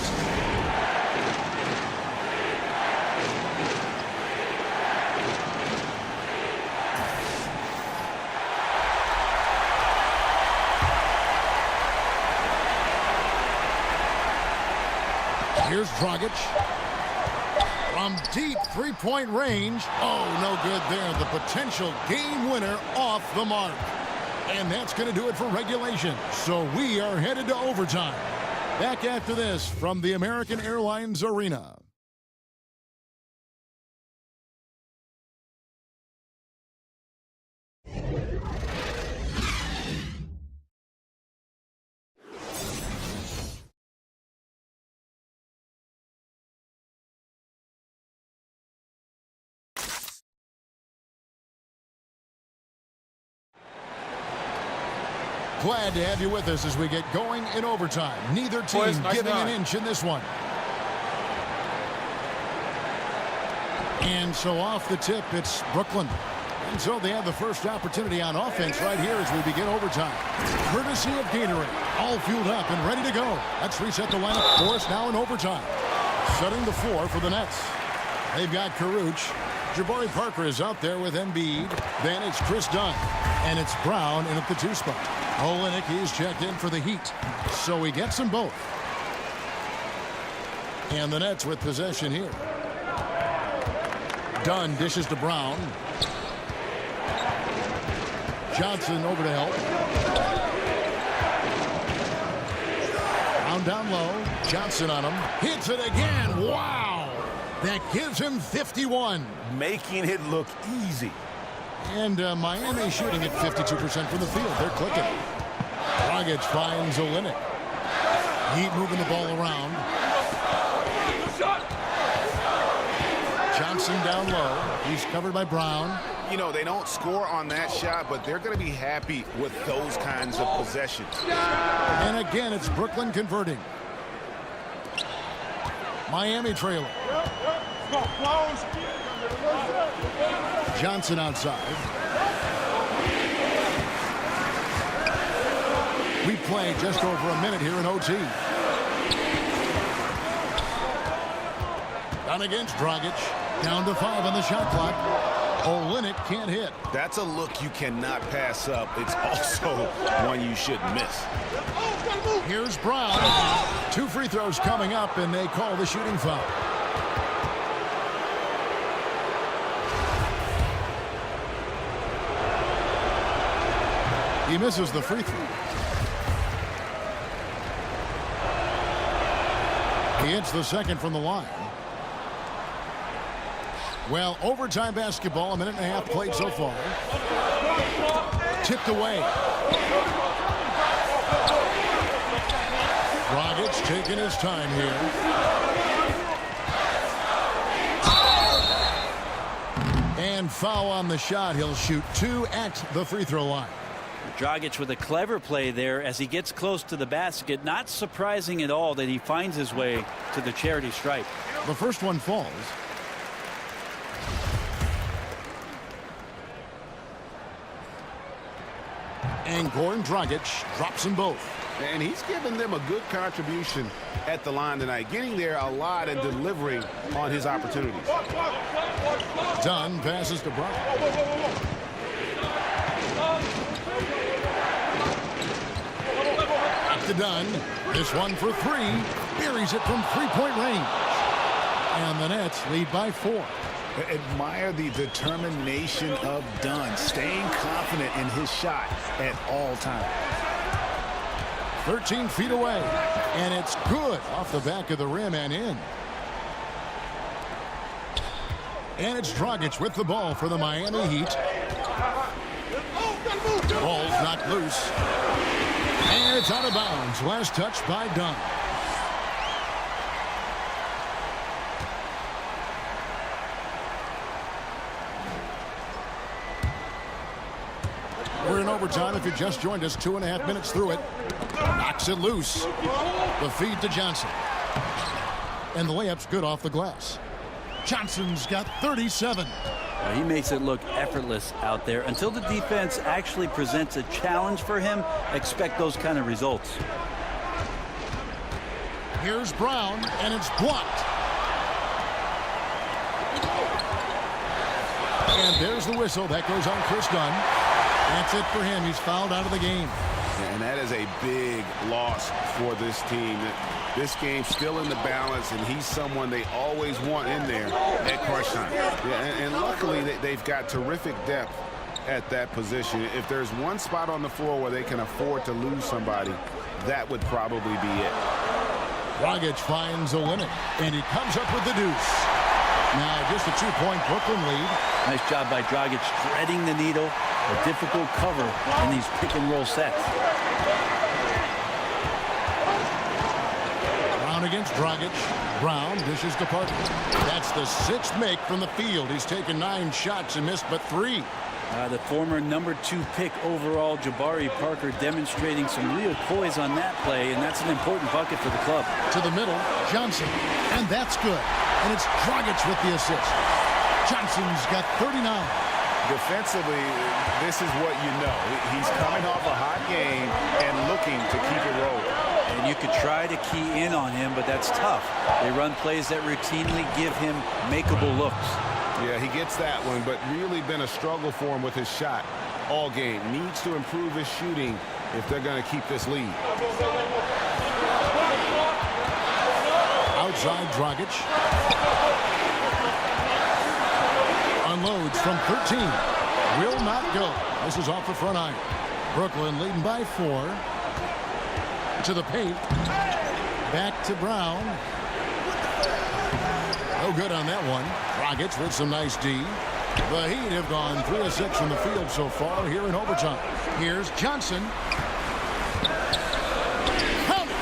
Here's Dragic. From deep three-point range. Oh, no good there. The potential game winner off the mark. And that's going to do it for regulation. So we are headed to overtime. Back after this from the American Airlines Arena. Glad to have you with us as we get going in overtime. Neither team giving an inch in this one. And so off the tip, it's Brooklyn. And so they have the first opportunity on offense right here as we begin overtime. Courtesy of Gatorade. All fueled up and ready to go. Let's reset the lineup for us now in overtime. Setting the floor for the Nets. They've got Caruth. Jabari Parker is out there with Embiid. Then it's Chris Dunn. And it's Brown in at the 2 spot. Olynyk, he's checked in for the Heat. So he gets them both. And the Nets with possession here. Dunn dishes to Brown. Johnson over to help. Brown down low. Johnson on him. Hits it again. Wow. That gives him 51. Making it look easy. And Miami shooting at 52% from the field. They're clicking. Dragic finds Olynyk. Heat moving the ball around. Johnson down low. He's covered by Brown. You know, they don't score on that shot, but they're going to be happy with those kinds of possessions. And again, it's Brooklyn converting. Miami trailing. Johnson outside. We play just over a minute here in OT. Down against Dragic. Down to 5 on the shot clock. Olynyk can't hit. That's a look you cannot pass up. It's also one you shouldn't miss. Here's Brown. 2 free throws coming up, and they call the shooting foul. He misses the free throw. He hits the second from the line. Well, overtime basketball, a minute and a half played so far. Tipped away. Dragic taking his time here. And foul on the shot. He'll shoot 2 at the free throw line. Dragic with a clever play there as he gets close to the basket. Not surprising at all that he finds his way to the charity stripe. The first one falls. And Goran Dragic drops them both. And he's given them a good contribution at the line tonight, getting there a lot and delivering on his opportunities. Dunn passes to Brown. Up to Dunn. This one for 3. Buries it from three-point range. And the Nets lead by 4. Admire the determination of Dunn, staying confident in his shot at all times. 13 feet away, and it's good off the back of the rim and in. And it's Dragic with the ball for the Miami Heat. Ball's knocked loose. And it's out of bounds. Last touch by Dunn. We're in overtime. If you just joined us, 2.5 minutes through it. Knocks it loose. The feed to Johnson. And the layup's good off the glass. Johnson's got 37. He makes it look effortless out there. Until the defense actually presents a challenge for him, expect those kind of results. Here's Brown, and it's blocked. And there's the whistle. That goes on Chris Dunn. That's it for him. He's fouled out of the game. And that is a big loss for this team. This game's still in the balance, and he's someone they always want in there at crunch time. Yeah, and luckily, they've got terrific depth at that position. If there's one spot on the floor where they can afford to lose somebody, that would probably be it. Dragic finds a limit, and he comes up with the deuce. Now just a 2-point Brooklyn lead. Nice job by Dragic threading the needle. A difficult cover in these pick-and-roll sets. Brown against Dragic. Brown dishes to Parker. That's the 6th make from the field. He's taken 9 shots and missed but 3. The former number 2 pick overall, Jabari Parker, demonstrating some real poise on that play, and that's an important bucket for the club. To the middle, Johnson, and that's good. And it's Dragic with the assist. Johnson's got 39. Defensively, this is what you know. He's coming off a hot game and looking to keep it rolling. And you could try to key in on him, but that's tough. They run plays that routinely give him makeable looks. Yeah, he gets that one, but really been a struggle for him with his shot all game. Needs to improve his shooting if they're going to keep this lead. Outside Dragic. Unloads from 13. Will not go. This is off the front iron. Brooklyn leading by 4. To the paint. Back to Brown. No good on that one. Dragic with some nice D. The Heat have gone 3 of 6 from the field so far here in overtime. Here's Johnson. Count it!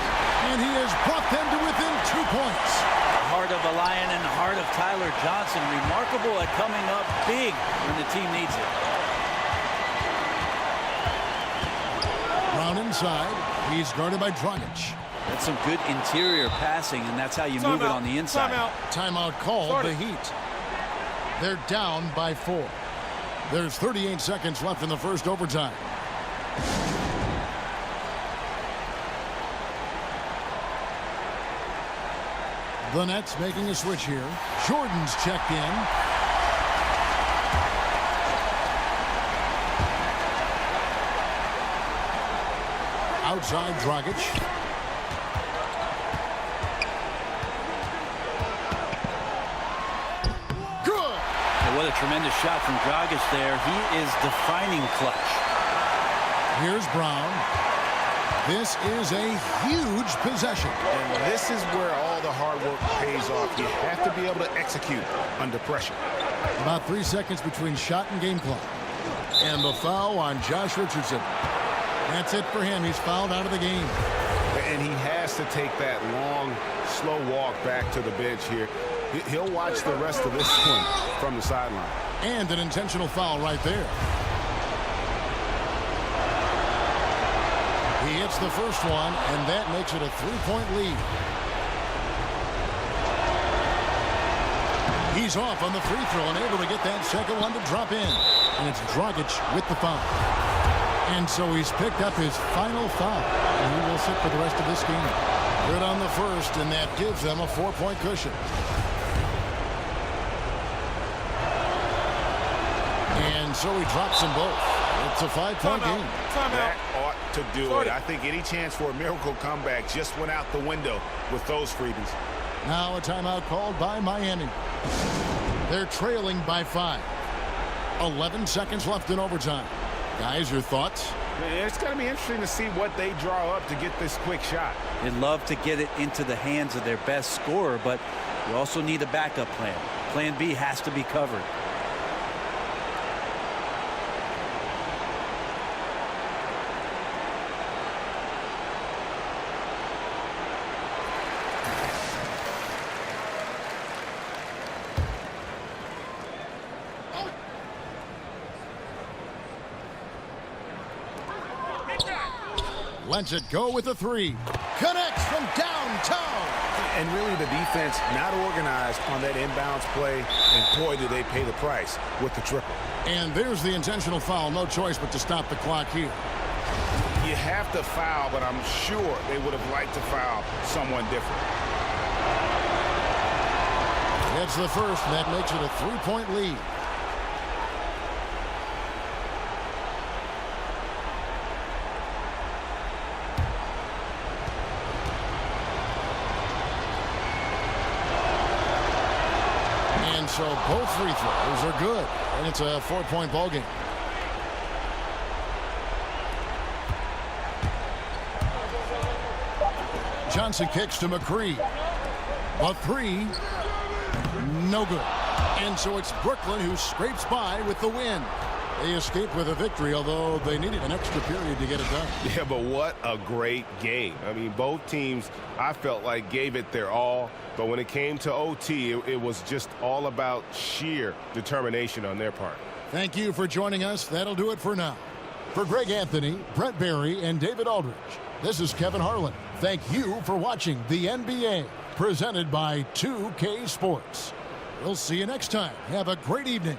And he has brought them to within 2 points. Heart of a Lion and heart of Tyler Johnson. Remarkable at coming up big when the team needs it. Brown inside. He's guarded by Dragic. That's some good interior passing, and that's how you move it on the inside. Timeout called the Heat. They're down by 4. There's 38 seconds left in the first overtime. The Nets making a switch here. Jordan's checked in. Outside Dragic. Good. What a tremendous shot from Dragic there. He is defining clutch. Here's Brown. This is a huge possession. And this is where all the hard work pays off. You have to be able to execute under pressure. About 3 seconds between shot and game clock. And the foul on Josh Richardson. That's it for him. He's fouled out of the game. And he has to take that long, slow walk back to the bench here. He'll watch the rest of this one from the sideline. And an intentional foul right there. He hits the first one, and that makes it a 3-point lead. He's off on the free throw and able to get that second one to drop in. And it's Dragic with the foul. And so he's picked up his final foul. And he will sit for the rest of this game. Good on the first, and that gives them a 4-point cushion. And so he drops them both. It's a 5-point game. That ought to do it. I think any chance for a miracle comeback just went out the window with those freebies. Now a timeout called by Miami. They're trailing by 5. 11 seconds left in overtime. Guys, your thoughts? It's going to be interesting to see what they draw up to get this quick shot. They'd love to get it into the hands of their best scorer, but you also need a backup plan. Plan B has to be covered. Lets it go with the three. Connects from downtown. And really the defense not organized on that inbounds play, and boy, did they pay the price with the triple. And there's the intentional foul. No choice but to stop the clock here. You have to foul, but I'm sure they would have liked to foul someone different. It's the first. That makes it a 3-point lead. And so both free throws are good. And it's a 4-point ball game. Johnson kicks to McCree. A three. No good. And so it's Brooklyn who scrapes by with the win. They escaped with a victory, although they needed an extra period to get it done. Yeah, but what a great game. I mean, both teams, I felt like, gave it their all. But when it came to OT, it was just all about sheer determination on their part. Thank you for joining us. That'll do it for now. For Greg Anthony, Brett Barry, and David Aldridge, this is Kevin Harlan. Thank you for watching the NBA, presented by 2K Sports. We'll see you next time. Have a great evening.